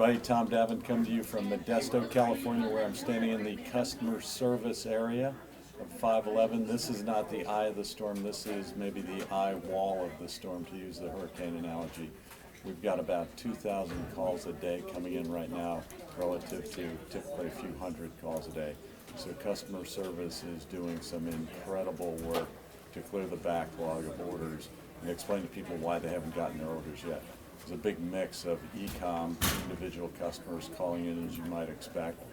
everybody. Tom Davin coming to you from Modesto, California, where I'm standing in the customer service area of 511. This is not the eye of the storm. This is maybe the eye wall of the storm, to use the hurricane analogy. We've got about 2,000 calls a day coming in right now relative to typically a few hundred calls a day. So customer service is doing some incredible work to clear the backlog of orders and explain to people why they haven't gotten their orders yet. There's a big mix of e-com, individual customers calling in, as you might expect.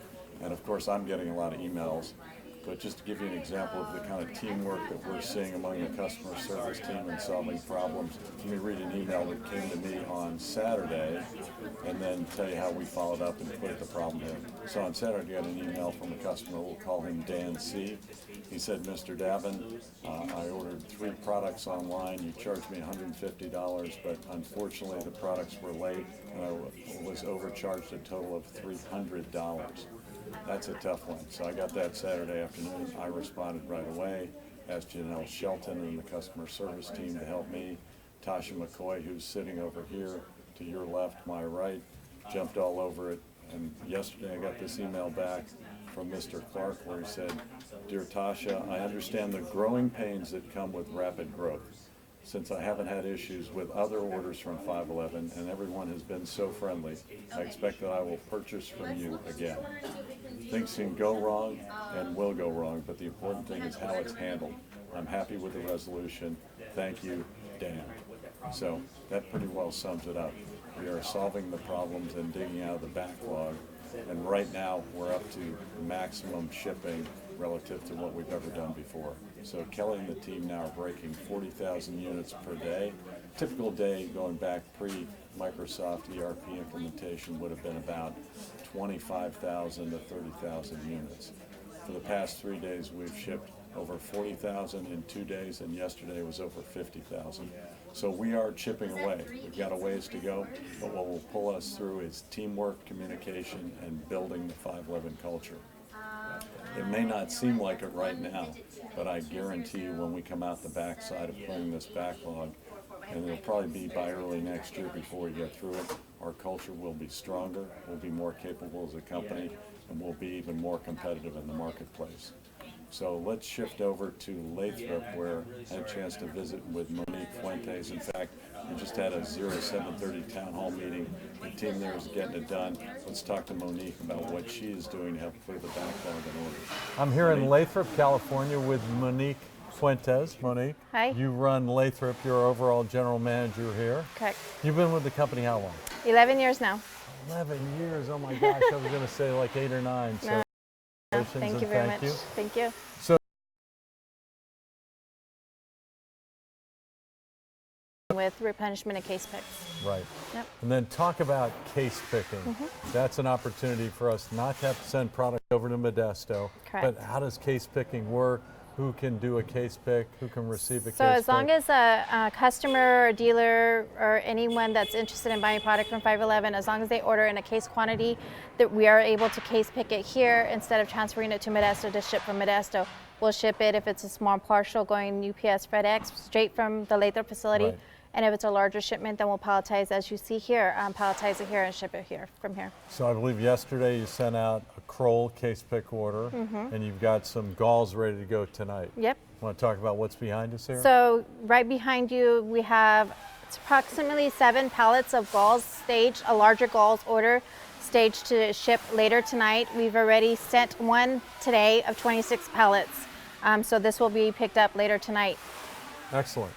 And of course, I'm getting a lot of emails. But just to give you an example of the kind of teamwork that we're seeing among the customer service team in solving problems, let me read an email that came to me on Saturday and then tell you how we followed up and put the problem in. So on Saturday, I got an email from a customer. We'll call him Dan C. He said, Mr. Davin, I ordered 3 products online. You charged me $150, but unfortunately the products were late and I was overcharged a total of $300. That's a tough one. So I got that Saturday afternoon. I responded right away, asked Janelle Shelton and the customer service team to help me. Tasha McCoy, who's sitting over here to your left, my right, jumped all over it. And yesterday I got this email back from Mr. Clark where he said, Dear Tasha, I understand the growing pains that come with rapid growth. Since I haven't had issues with other orders from 511 and everyone has been so friendly, I expect that I will purchase from you again. Things can go wrong and will go wrong, but the important thing is how it's handled. I'm happy with the resolution. Thank you, Dan. So that pretty well sums it up. We are solving the problems and digging out of the backlog, and right now we're up to maximum shipping relative to what we've ever done before. So Kelly and the team now are breaking 40,000 units per day. Typical day going back pre-Microsoft ERP implementation would have been about 25,000 to 30,000 units. For the past 3 days, we've shipped over 40,000 in 2 days, and yesterday was over 50,000. So we are chipping away. We've got a ways to go, but what will pull us through is teamwork, communication, and building the 511 culture. It may not seem like it right now, but I guarantee you when we come out the backside of clearing this backlog, and it'll probably be by early next year before we get through it, our culture will be stronger, we'll be more capable as a company, and we'll be even more competitive in the marketplace. So let's shift over to Lathrop, where I had a chance to visit with Monique Fuentes. In fact, we just had a 0730 town hall meeting. The team there is getting it done. Let's talk to Monique about what she is doing to help clear the backlog in orders. I'm here in Lathrop, California with Monique Fuentes. Monique, hi. You run Lathrop. You're overall general manager here. Correct. You've been with the company how long? 11 years now. 11 years. Oh my gosh, I was going to say like 8 or 9. So No, thank you very much. Thank you. So With replenishment and case picks. right. Yep. And then talk about case picking. That's an opportunity for us not to have to send product over to Modesto. Correct. But how does case picking work? Who can do a case pick? Who can receive a case pick? So as long as a customer or dealer or anyone that's interested in buying product from 511, as long as they order in a case quantity, that we are able to case pick it here instead of transferring it to Modesto to ship from Modesto. We'll ship it if it's a small partial going UPS, FedEx, straight from the Lathrop facility. Right. And if it's a larger shipment, then we'll palletize, as you see here, palletize it here and ship it here from here. So I believe yesterday you sent out a Kroll case pick order, and you've got some galls ready to go tonight. Yep. Want to talk about what's behind us here? So right behind you, we have approximately 7 pallets of galls staged, a larger galls order staged to ship later tonight. We've already sent one today of 26 pallets. So this will be picked up later tonight. Excellent.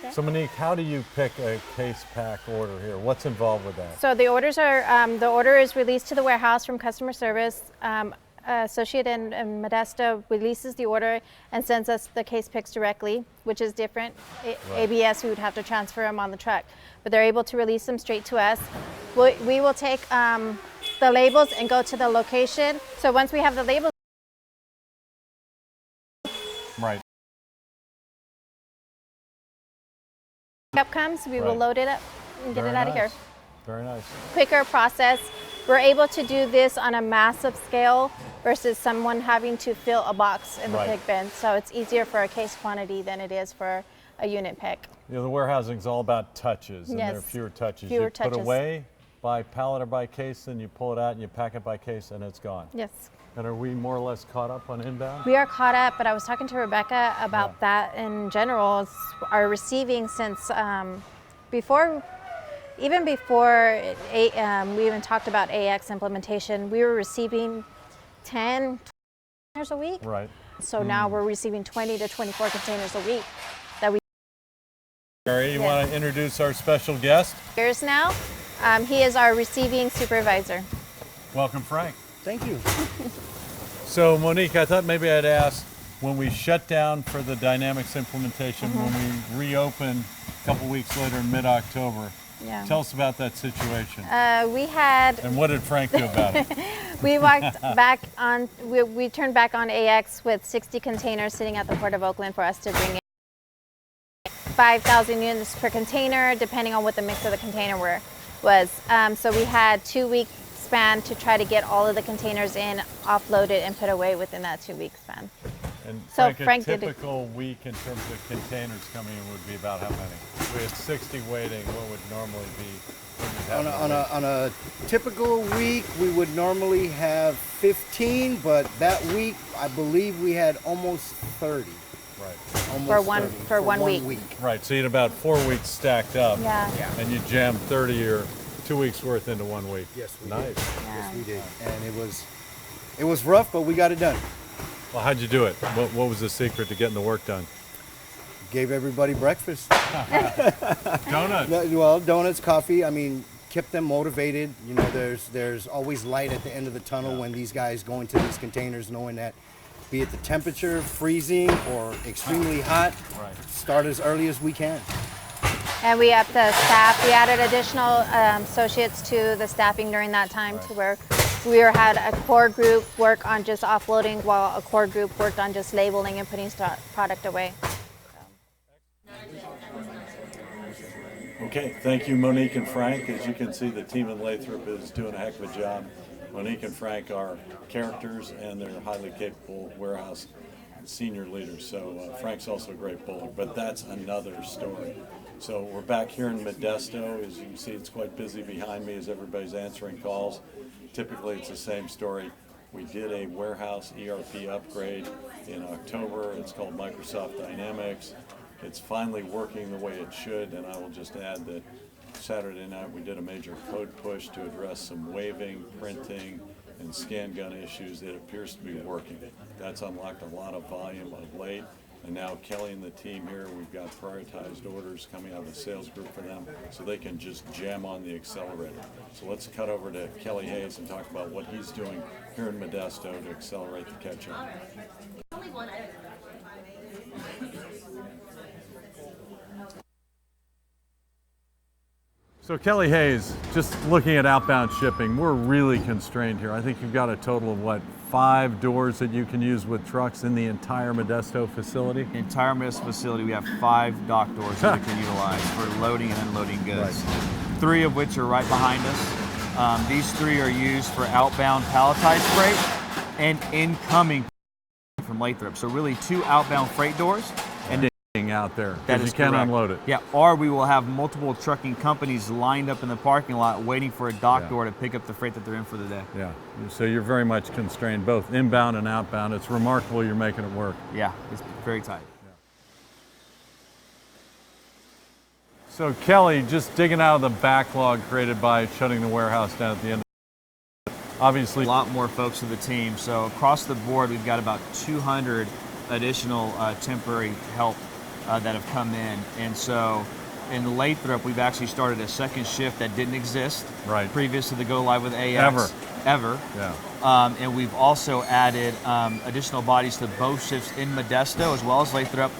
Okay. So Monique, how do you pick a case pack order here? What's involved with that? So the orders are, the order is released to the warehouse from customer service. Associate in Modesto releases the order and sends us the case picks directly, which is different. Right. ABS, we would have to transfer them on the truck, but they're able to release them straight to us. We will take the labels and go to the location. So once we have the labels, Right. up comes, we will Right. load it up and get Very it out of here. nice. Very nice. Quicker process. We're able to do this on a massive scale versus someone having to fill a box in the Right. pig bin. So it's easier for a case quantity than it is for a unit pick. You know, the warehousing is all about touches, and there are Yes. fewer touches. Fewer you touches. put away, by pallet or by case, and you pull it out and you pack it by case, and it's gone. Yes. And are we more or less caught up on inbound? We are caught up, but I was talking to Rebecca about that in general. Our receiving since even before we even talked about AX implementation, we were receiving 10 containers a week. Right. So now we're receiving 20 to 24 containers a week that we Gary, you want to introduce our special guest? years now. He is our receiving supervisor. Welcome, Frank. Thank you. So, Monique, I thought maybe I'd ask, when we shut down for the Dynamics implementation, when we reopened a couple weeks later in mid-October, Yeah. tell us about that situation. We had And what did Frank do about it? we walked back on. We turned back on AX with 60 containers sitting at the Port of Oakland for us to bring in 5,000 units per container, depending on what the mix of the container was. So we had 2-week span to try to get all of the containers in, offloaded, and put away within that 2-week span. And So Frank, Frank a did it. typical week in terms of containers coming in would be about how many? We had 60 waiting. What would normally be? What you'd have On a typical week, we would normally have 15, but that week, I believe we had almost 30. Right. Almost For one- 30 for one week. Right. So you had about 4 weeks stacked up. Yeah. And you jammed 30 or 2 weeks worth into 1 week. Yes, we Nice. did. Yes, we did. And it was rough, but we got it done. Well, how'd you do it? What was the secret to getting the work done? Gave everybody breakfast. Donuts. Well, donuts, coffee. I mean, kept them motivated. You know, there's always light at the end of the tunnel when these guys go into these containers, knowing that, be it the temperature, freezing or extremely hot, Right. start as early as we can. And we upped the staff. We added additional associates to the staffing during that time to where we had a core group work on just offloading while a core group worked on just labeling and putting product away. Okay, thank you, Monique and Frank. As you can see, the team in Lathrop is doing a heck of a job. Monique and Frank are characters, and they're highly capable warehouse senior leaders. So Frank's also a great bowler, but that's another story. So we're back here in Modesto. As you can see, it's quite busy behind me as everybody's answering calls. Typically, it's the same story. We did a warehouse ERP upgrade in October. It's called Microsoft Dynamics. It's finally working the way it should, and I will just add that Saturday night we did a major code push to address some waving, printing, and scan gun issues. It appears to be working. That's unlocked a lot of volume of late. And now Kelly and the team here, we've got prioritized orders coming out of the sales group for them so they can just jam on the accelerator. So let's cut over to Kelly Hayes and talk about what he's doing here in Modesto to accelerate the catch-up. So Kelly Hayes, just looking at outbound shipping, we're really constrained here. I think you've got a total of 5 doors that you can use with trucks in the entire Modesto facility? The entire Modesto facility, we have 5 dock doors that we can utilize for loading and unloading goods. 3 of which are right behind us. These 3 are used for outbound palletized freight and incoming from Lathrop. So really 2 outbound freight doors. And Out there, that because you is can correct. unload it. Yeah, or we will have multiple trucking companies lined up in the parking lot waiting for a dock Yeah. door to pick up the freight that they're in for the day. Yeah, so you're very much constrained, both inbound and outbound. It's remarkable you're making it work. Yeah, it's very tight. So Kelly, just digging out of the backlog created by shutting the warehouse down at the end. Obviously, A lot more folks to the team. So across the board, we've got about 200 additional temporary help that have come in. And so in Lathrop, we've actually started a second shift that didn't exist Right. previous to the go live with AX. Ever. yeah, And we've also added additional bodies to both shifts in Modesto as well as Lathrop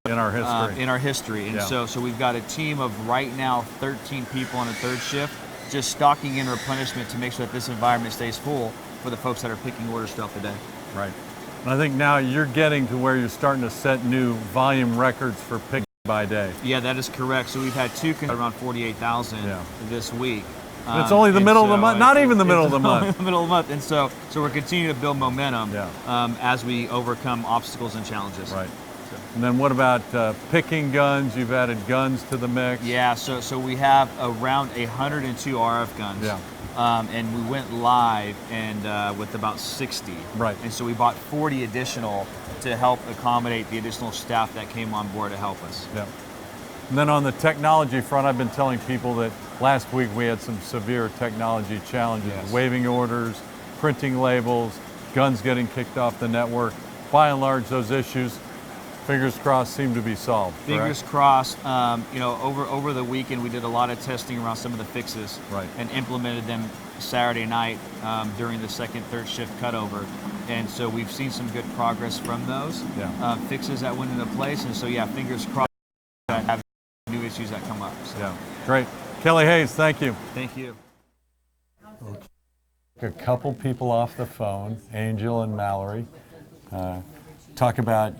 in our history. in our history. And Yeah. so we've got a team of right now 13 people on a third shift just stocking in replenishment to make sure that this environment stays full for the folks that are picking orders throughout the day. Right. And I think now you're getting to where you're starting to set new volume records for pick by day. Yeah, that is correct. So we've had 2 around 48,000 Yeah. this week. And it's only the and middle of the so month, not it's- even the middle of the it's only month. the middle of the month, and so we're continuing to build momentum Yeah. as we overcome obstacles and challenges. Right. And then what about picking guns? You've added guns to the mix. Yeah, so we have around 102 RF guns. Yeah. And we went live and with about 60. Right. And so we bought 40 additional to help accommodate the additional staff that came on board to help us. Yeah. And then on the technology front, I've been telling people that last week we had some severe technology challenges. Yes. Waiving orders, printing labels, guns getting kicked off the network. By and large, those issues, fingers crossed, seem to be solved. Fingers correct? crossed. Over the weekend, we did a lot of testing around some of the fixes, Right. and implemented them Saturday night during the third shift cutover. And so we've seen some good progress from those fixes that went into place. And so yeah, fingers crossed that have new issues that come up. So. Yeah, great. Kelly Hayes, thank you. Thank you. A couple people off the phone, Angel and Mallory. Talk about,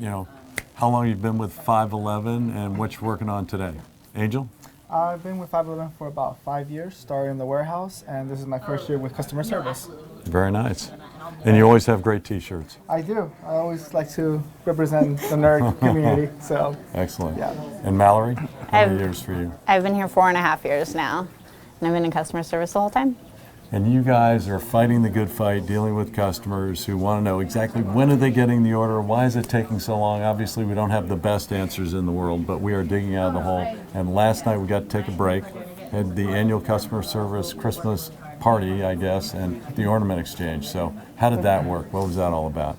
how long you've been with 511 and what you're working on today. Angel? I've been with 511 for about 5 years, started in the warehouse, and this is my first year with customer service. Very nice. And you always have great t-shirts. I do. I always like to represent the nerd community, so. Excellent. Yeah. And Mallory, how many I've- years for you? I've been here 4.5 years now, and I've been in customer service the whole time. And you guys are fighting the good fight, dealing with customers who want to know exactly when are they getting the order, why is it taking so long? Obviously, we don't have the best answers in the world, but we are digging out of the hole. And last night we got to take a break, had the annual customer service Christmas party, I guess, and the ornament exchange. So how did that work? What was that all about?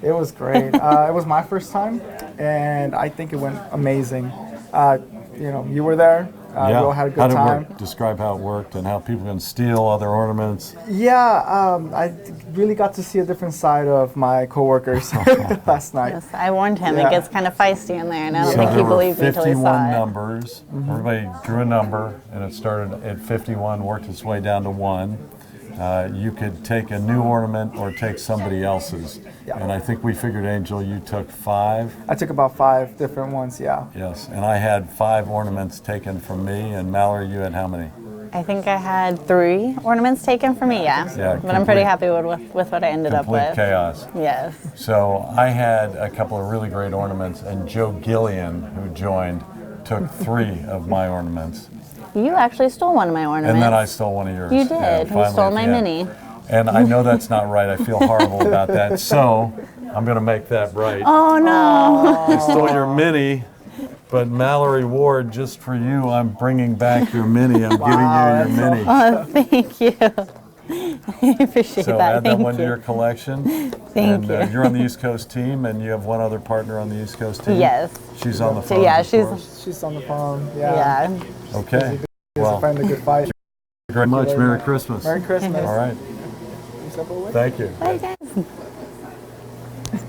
It was great. It was my first time, and I think it went amazing. You were there. We all had a good How'd it time. work? Describe how it worked and how people can steal other ornaments. Yeah, I really got to see a different side of my coworkers last night. Yes, I warned him. Yeah. It gets kind of feisty in there, and I don't So think he there were believed me until he 51 saw it. numbers. Everybody drew a number, and it started at 51, worked its way down to 1. You could take a new ornament or take somebody else's. Yeah. And I think we figured, Angel, you took 5. I took about 5 different ones, yeah. Yes, and I had 5 ornaments taken from me, and Mallory, you had how many? I think I had 3 ornaments taken for me, yeah. Yeah, But I'm pretty complete- happy with what I ended up Complete with. chaos. Yes. So I had a couple of really great ornaments, and Joe Gillian, who joined, took 3 of my ornaments. You actually stole one of my ornaments. And then I stole one of yours. You Yeah, did. You finally stole at my the end. mini. And I know that's not right. I feel horrible about that. So I'm going to make that right. Oh no! I stole your mini, but Mallory Ward, just for you, I'm bringing back your mini. I'm giving you your mini. Oh, thank you. I appreciate So that. add that Thank one to you. your collection. Thank and, you. You're on the East Coast team, and you have one other partner on the East Coast team. Yes. She's on the So phone. yeah, of she's course. She's on the phone, yeah. yeah. Okay. Just Well, find a good fight. very much. Merry Christmas. Merry Christmas. All right. Thank you. Bye guys.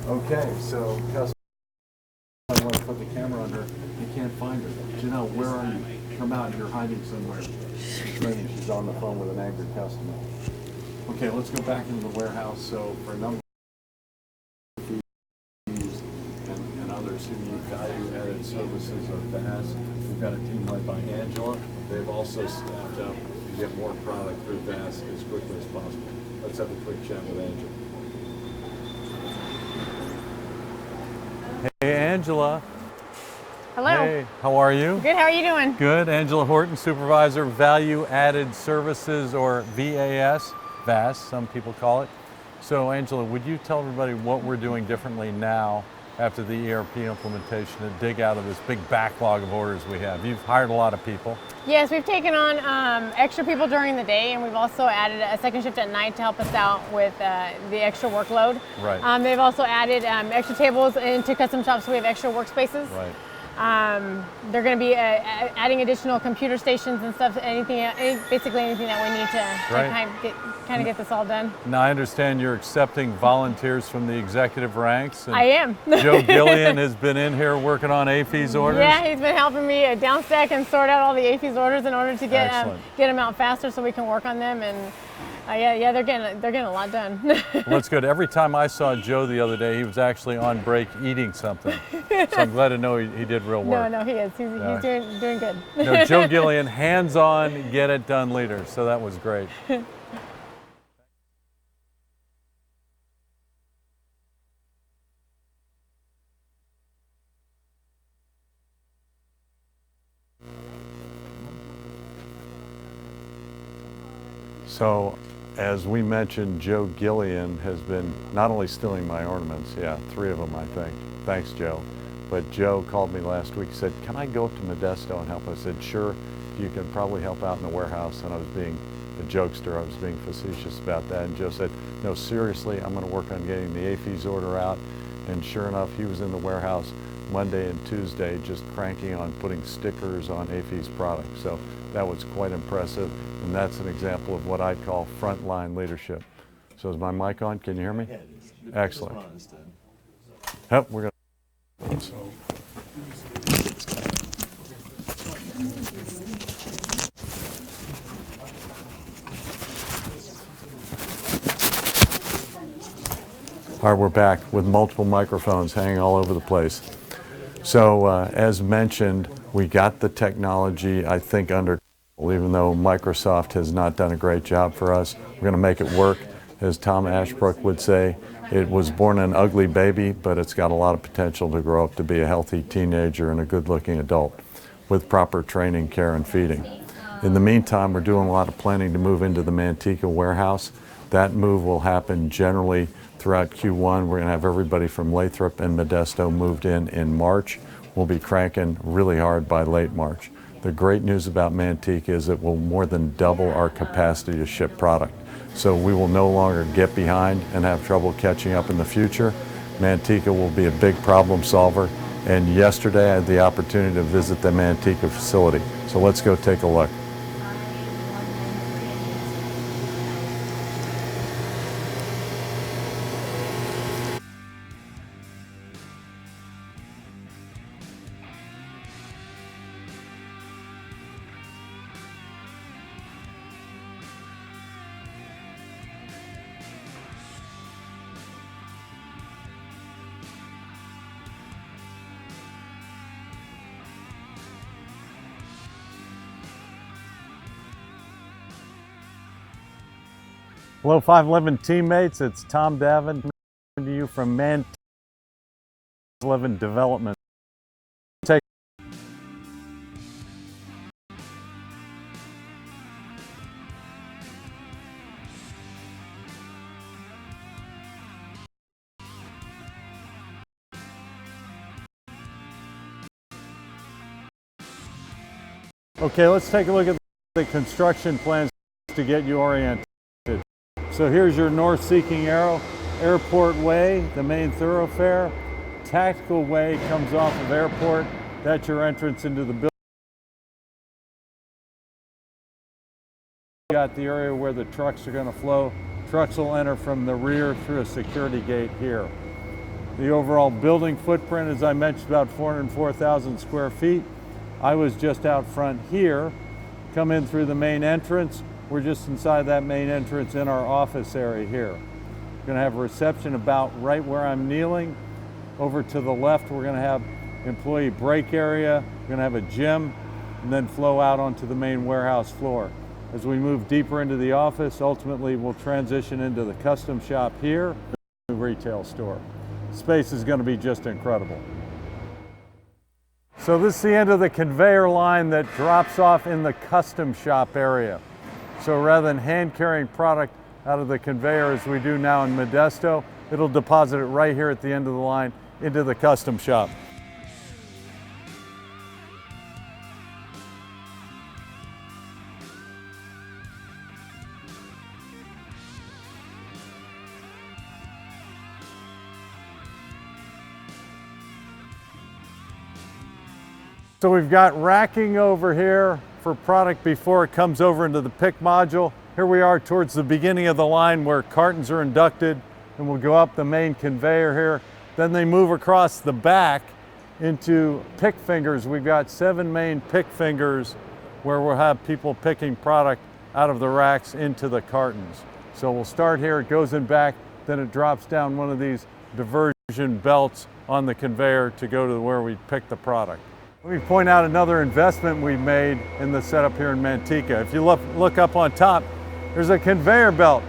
Okay, so I want to put the camera on her. You can't find her. Janelle, where are you? Come out. You're hiding somewhere. She's on the phone with an angry customer. Okay, let's go back into the warehouse. So for a number of fees and others who need value-added services or VAS, we've got a team led by Angela. They've also staffed up to get more product through VAS as quickly as possible. Let's have a quick chat with Angela. Hey, Angela. Hello. Hey, how are you? Good. How are you doing? Good. Angela Horton, Supervisor, Value Added Services, or VAS, VAS, some people call it. So, Angela, would you tell everybody what we're doing differently now after the ERP implementation to dig out of this big backlog of orders we have? You've hired a lot of people. Yes, we've taken on extra people during the day, and we've also added a second shift at night to help us out with the extra workload. Right. They've also added extra tables into custom shops, so we have extra workspaces. Right. They're going to be adding additional computer stations and stuff. Basically anything that we need to Right. kind of get this all done. Now, I understand you're accepting volunteers from the executive ranks. And I am. Joe Gillian has been in here working on AFES orders. Yeah, he's been helping me downstack and sort out all the AFES orders in order to get Excellent. them out faster so we can work on them. And yeah, they're getting a lot done. Well, that's good. Every time I saw Joe the other day, he was actually on break eating something. So I'm glad to know he did real work. No, he is. He's doing good. No, Joe Gillian, hands-on, get-it-done leader. So that was great. So, as we mentioned, Joe Gillian has been not only stealing my ornaments, yeah, 3 of them I think, thanks Joe, but Joe called me last week and said, can I go up to Modesto and help? I said, sure, you can probably help out in the warehouse. And I was being a jokester, I was being facetious about that. And Joe said, no, seriously, I'm gonna work on getting the AAFES order out. And sure enough, he was in the warehouse Monday and Tuesday just cranking on putting stickers on AAFES products. So that was quite impressive. And that's an example of what I'd call frontline leadership. So is my mic on? Can you hear me? Yeah, it is. Excellent. This one is done. Yep, we're gonna. All right, we're back with multiple microphones hanging all over the place. So as mentioned, we got the technology, I think, under control, even though Microsoft has not done a great job for us. We're going to make it work. As Tom Ashbrook would say, it was born an ugly baby, but it's got a lot of potential to grow up to be a healthy teenager and a good-looking adult with proper training, care, and feeding. In the meantime, we're doing a lot of planning to move into the Manteca warehouse. That move will happen generally throughout Q1. We're going to have everybody from Lathrop and Modesto moved in March. We'll be cranking really hard by late March. The great news about Manteca is it will more than double our capacity to ship product. So we will no longer get behind and have trouble catching up in the future. Manteca will be a big problem solver. And yesterday I had the opportunity to visit the Manteca facility. So let's go take a look. Hello 511 teammates, it's Tom Davin coming to you from Manteca 511 Development. Okay, let's take a look at the construction plans to get you oriented. So here's your north seeking arrow, Airport Way, the main thoroughfare. Tactical Way comes off of Airport. That's your entrance into the building. Got the area where the trucks are going to flow. Trucks will enter from the rear through a security gate here. The overall building footprint, as I mentioned, about 404,000 square feet. I was just out front here. Come in through the main entrance. We're just inside that main entrance in our office area here. We're going to have a reception about right where I'm kneeling. Over to the left, we're going to have employee break area. We're going to have a gym and then flow out onto the main warehouse floor. As we move deeper into the office, ultimately we'll transition into the custom shop here, the retail store. Space is going to be just incredible. So this is the end of the conveyor line that drops off in the custom shop area. So rather than hand carrying product out of the conveyor as we do now in Modesto, it'll deposit it right here at the end of the line into the custom shop. So we've got racking over here for product before it comes over into the pick module. Here we are towards the beginning of the line where cartons are inducted, and we'll go up the main conveyor here. Then they move across the back into pick fingers. We've got 7 main pick fingers where we'll have people picking product out of the racks into the cartons. So we'll start here, it goes in back, then it drops down one of these diversion belts on the conveyor to go to where we pick the product. Let me point out another investment we've made in the setup here in Manteca. If you look up on top, there's a conveyor belt.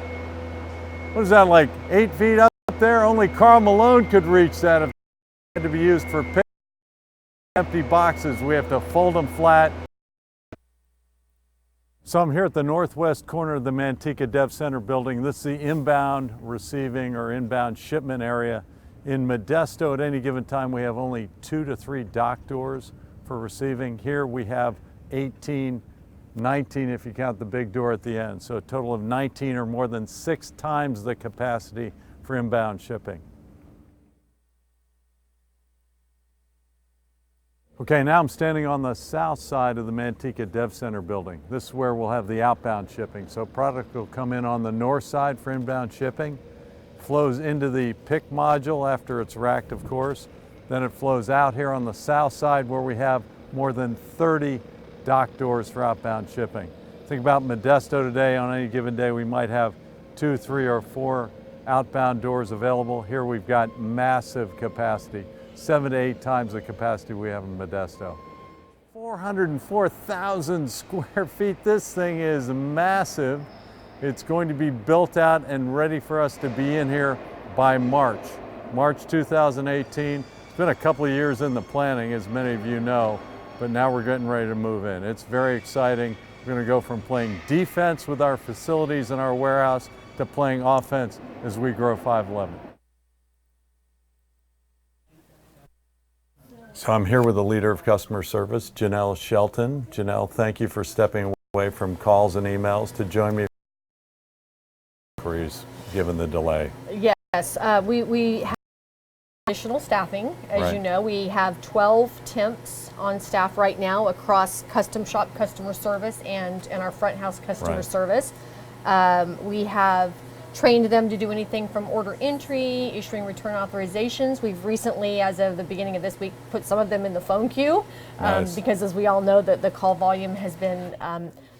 What is that, like 8 feet up there? Only Karl Malone could reach that if it had to be used for picking empty boxes. We have to fold them flat. So I'm here at the northwest corner of the Manteca Dev Center building. This is the inbound receiving or inbound shipment area. In Modesto, at any given time, we have only 2 to 3 dock doors for receiving. Here we have 18, 19 if you count the big door at the end. So a total of 19, or more than 6 times the capacity for inbound shipping. Okay, now I'm standing on the south side of the Manteca Dev Center building. This is where we'll have the outbound shipping. So product will come in on the north side for inbound shipping, flows into the pick module after it's racked, of course. Then it flows out here on the south side where we have more than 30 dock doors for outbound shipping. Think about Modesto today. On any given day, we might have 2, 3, or 4 outbound doors available. Here we've got massive capacity. 7 to 8 times the capacity we have in Modesto. 404,000 square feet. This thing is massive. It's going to be built out and ready for us to be in here by March 2018. It's been a couple of years in the planning, as many of you know, but now we're getting ready to move in. It's very exciting. We're going to go from playing defense with our facilities and our warehouse to playing offense as we grow 511. So I'm here with the leader of customer service, Janelle Shelton. Janelle, thank you for stepping away from calls and emails to join me. Given the delay. Yes, we have additional staffing. As you know, we have 12 temps on staff right now across custom shop customer service and our front house customer service. We have trained them to do anything from order entry, issuing return authorizations. We've recently, as of the beginning of this week, put some of them in the phone queue because, as we all know, that the call volume has been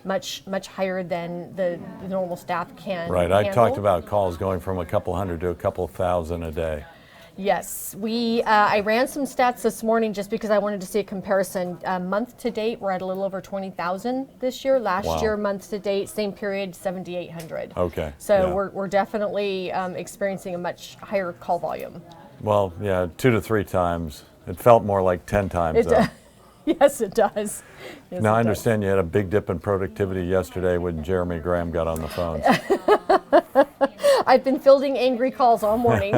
much higher than the normal staff can Right, handle. I talked about calls going from a couple hundred to a couple thousand a day. Yes, I ran some stats this morning just because I wanted to see a comparison. Month to date, we're at a little over 20,000 this year. Last year, month to date, same period, 7,800. Okay. So we're definitely experiencing a much higher call volume. Well, yeah, 2 to 3 times. It felt more like 10 times though. Yes, it does. Yes, Now I understand you had a big dip in productivity yesterday when Jeremy Graham got on the phone. I've been fielding angry calls all morning.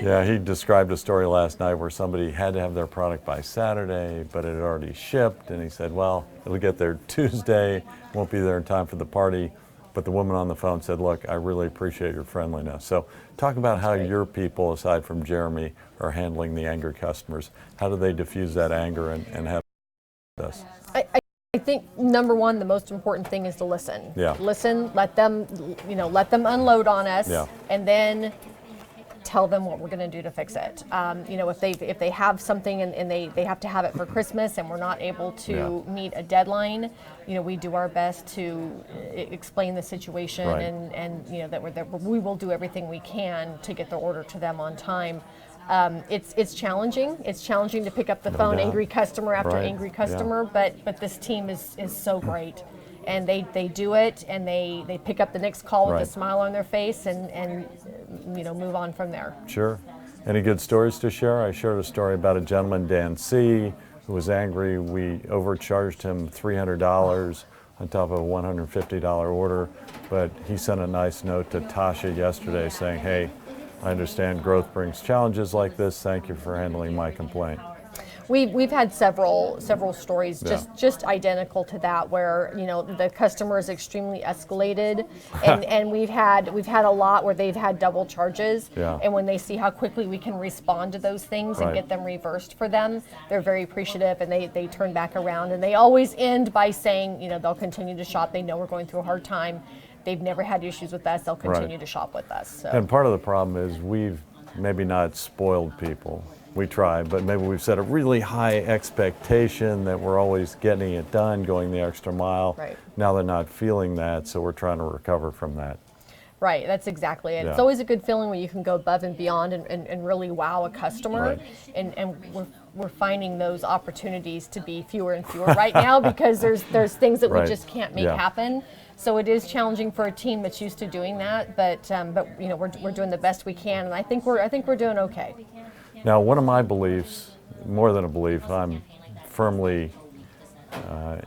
Yeah, he described a story last night where somebody had to have their product by Saturday, but it had already shipped, and he said, well, it'll get there Tuesday, won't be there in time for the party. But the woman on the phone said, look, I really appreciate your friendliness. So talk about how your people, aside from Jeremy, are handling the angry customers. How do they diffuse that anger and have this? I think number one, the most important thing is to listen. Yeah. Listen, let them unload on us, and then tell them what we're going to do to fix it. If they have something and they have to have it for Christmas and we're not able to meet a deadline, we do our best to explain the situation and that we will do everything we can to get the order to them on time. It's challenging. It's challenging to pick up the phone, angry customer after angry customer, but this team is so great. And they do it, and they pick up the next call with a smile on their face and move on from there. Sure. Any good stories to share? I shared a story about a gentleman, Dan C., who was angry. We overcharged him $300 on top of a $150 order, but he sent a nice note to Tasha yesterday saying, hey, I understand growth brings challenges like this. Thank you for handling my complaint. We've had several stories just identical to that, where the customer is extremely escalated, and we've had a lot where they've had double charges, and when they see how quickly we can respond to those things and get them reversed for them, they're very appreciative, and they turn back around, and they always end by saying they'll continue to shop. They know we're going through a hard time. They've never had issues with us. They'll continue to shop with us. So. And part of the problem is we've maybe not spoiled people. We try, but maybe we've set a really high expectation that we're always getting it done, going the extra mile. Right. Now they're not feeling that, so we're trying to recover from that. Right, that's exactly it. It's always a good feeling when you can go above and beyond and really wow a customer. And we're finding those opportunities to be fewer and fewer right now because there's things that we just can't make happen. So it is challenging for a team that's used to doing that, but we're doing the best we can, and I think we're doing okay. Now, one of my beliefs, more than a belief, I'm firmly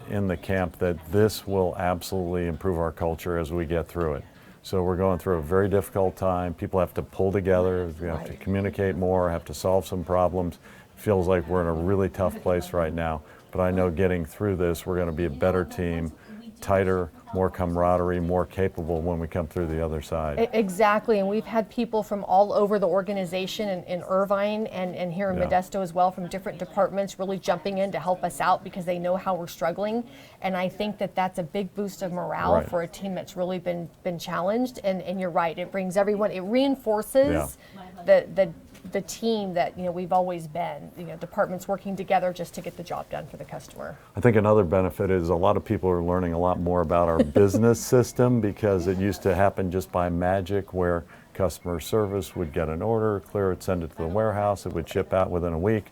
in the camp that this will absolutely improve our culture as we get through it. So we're going through a very difficult time. People have to pull together, we have to communicate more, have to solve some problems. It feels like we're in a really tough place right now, but I know getting through this, we're going to be a better team, tighter, more camaraderie, more capable when we come through the other side. Exactly, and we've had people from all over the organization in Irvine and here in Modesto as well, from different departments, really jumping in to help us out because they know how we're struggling. And I think that that's a big boost of morale for a team that's really been challenged. And you're right, it brings everyone, it reinforces the team that we've always been, departments working together just to get the job done for the customer. I think another benefit is a lot of people are learning a lot more about our business system, because it used to happen just by magic where customer service would get an order, clear it, send it to the warehouse, it would ship out within a week.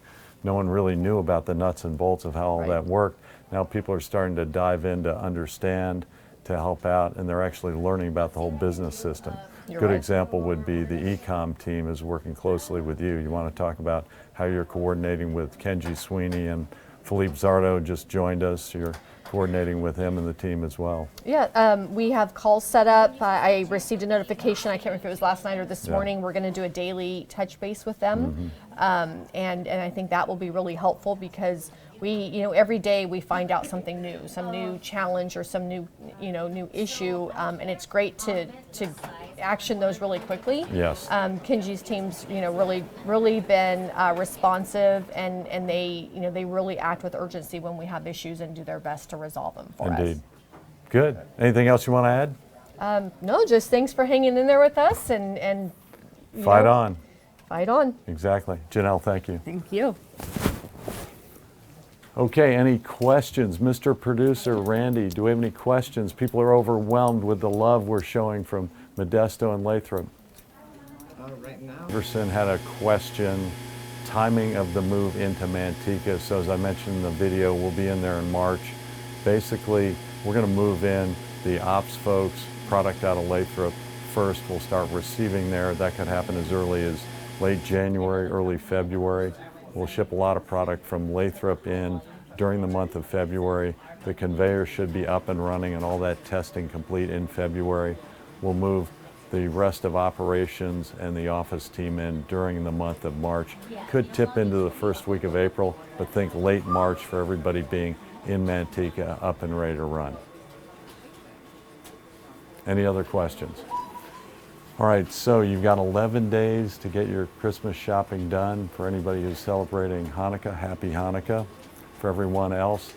No one really knew about the nuts and bolts of how all that worked. Now people are starting to dive in to understand, to help out, and they're actually learning about the whole business system. Good example would be the e-com team is working closely with you. You want to talk about how you're coordinating with Kenji Sweeney, and Philippe Zardo just joined us. You're coordinating with him and the team as well. Yeah, we have calls set up. I received a notification, I can't remember if it was last night or this morning. We're going to do a daily touch base with them. And I think that will be really helpful, because we, every day we find out something new, some new challenge or some new, new issue, and it's great to action those really quickly. Yes. Kenji's team's, really been responsive, and they, they really act with urgency when we have issues and do their best to resolve them for us. Indeed. Good. Anything else you want to add? No, just thanks for hanging in there with us, and Fight on. Fight on. Exactly. Janelle, thank you. Thank you. Okay, any questions? Mr. Producer, Randy, do we have any questions? People are overwhelmed with the love we're showing from Modesto and Lathrop. Right now. Anderson had a question, timing of the move into Manteca. So as I mentioned in the video, we'll be in there in March. Basically, we're going to move in the ops folks, product out of Lathrop first. We'll start receiving there. That could happen as early as late January, early February. We'll ship a lot of product from Lathrop in during the month of February. The conveyor should be up and running and all that testing complete in February. We'll move the rest of operations and the office team in during the month of March. Could tip into the first week of April, but think late March for everybody being in Manteca, up and ready to run. Any other questions? All right, so you've got 11 days to get your Christmas shopping done. For anybody who's celebrating Hanukkah, happy Hanukkah. For everyone else,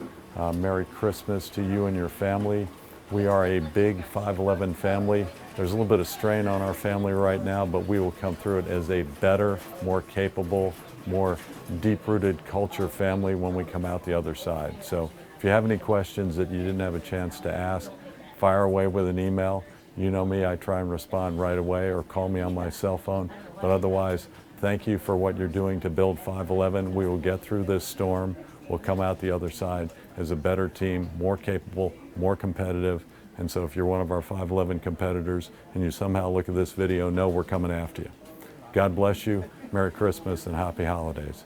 Merry Christmas to you and your family. We are a big 511 family. There's a little bit of strain on our family right now, but we will come through it as a better, more capable, more deep-rooted culture family when we come out the other side. So if you have any questions that you didn't have a chance to ask, fire away with an email. You know me, I try and respond right away, or call me on my cell phone. But otherwise, thank you for what you're doing to build 511. We will get through this storm. We'll come out the other side as a better team, more capable, more competitive. And so if you're one of our 511 competitors and you somehow look at this video, know we're coming after you. God bless you. Merry Christmas and happy holidays.